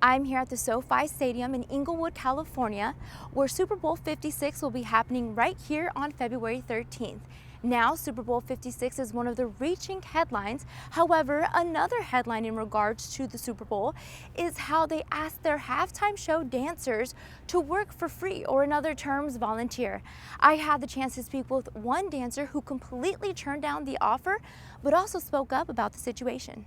I'm here at the SoFi Stadium in Inglewood, California, where Super Bowl 56 will be happening right here on February 13th. Now, Super Bowl 56 is one of the reaching headlines. However, another headline in regards to the Super Bowl is how they asked their halftime show dancers to work for free, or in other terms, volunteer. I had the chance to speak with one dancer who completely turned down the offer, but also spoke up about the situation.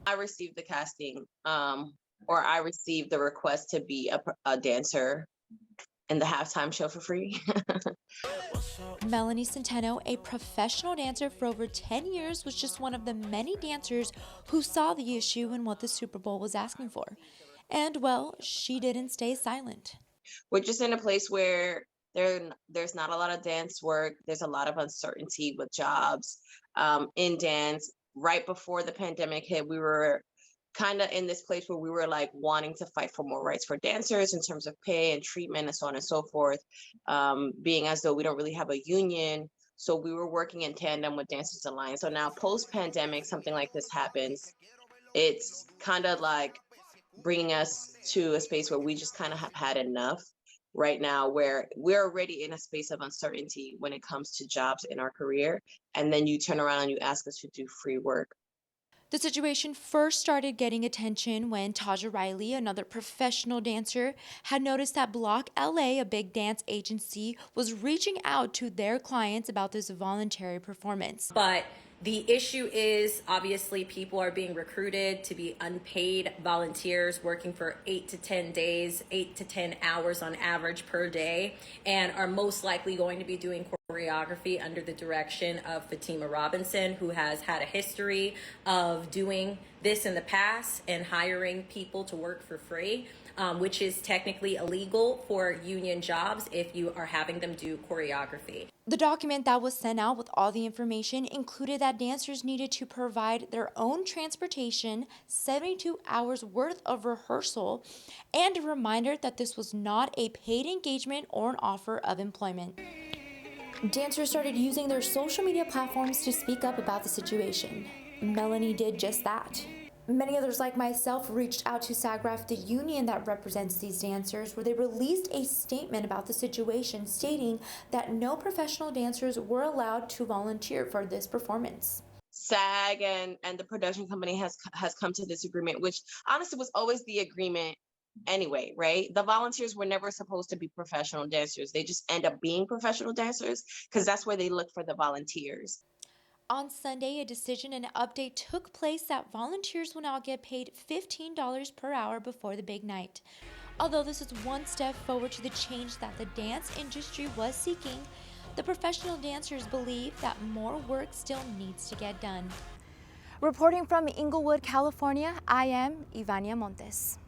I received the casting, or I received the request to be a dancer in the halftime show for free. Melanie Centeno, a professional dancer for over 10 years, was just one of the many dancers who saw the issue in what the Super Bowl was asking for. And well, she didn't stay silent. We're just in a place where there's not a lot of dance work. There's a lot of uncertainty with jobs in dance. Right before the pandemic hit, we were kind of in this place where we were like wanting to fight for more rights for dancers in terms of pay and treatment and so on and so forth, being as though we don't really have a union. So we were working in tandem with Dancers Alliance. So now post pandemic, something like this happens. It's kind of like bringing us to a space where we just kind of have had enough right now, where we're already in a space of uncertainty when it comes to jobs in our career. And then you turn around and you ask us to do free work. The situation first started getting attention when Taja Riley, another professional dancer, had noticed that Block LA, a big dance agency, was reaching out to their clients about this voluntary performance. But the issue is obviously people are being recruited to be unpaid volunteers working for 8 to 10 days, 8 to 10 hours on average per day, and are most likely going to be doing choreography under the direction of Fatima Robinson, who has had a history of doing this in the past and hiring people to work for free, which is technically illegal for union jobs if you are having them do choreography. The document that was sent out with all the information included that dancers needed to provide their own transportation, 72 hours worth of rehearsal, and a reminder that this was not a paid engagement or an offer of employment. Dancers started using their social media platforms to speak up about the situation. Melanie did just that. Many others like myself reached out to SAGA, the union that represents these dancers, where they released a statement about the situation stating that no professional dancers were allowed to volunteer for this performance. SAG and the production company has come to this agreement, which honestly was always the agreement anyway, right? The volunteers were never supposed to be professional dancers. They just end up being professional dancers because that's where they look for the volunteers. On Sunday, a decision and update took place that volunteers will now get paid $15 per hour before the big night. Although this is one step forward to the change that the dance industry was seeking, the professional dancers believe that more work still needs to get done. Reporting from Inglewood, California, I am Ivania Montes.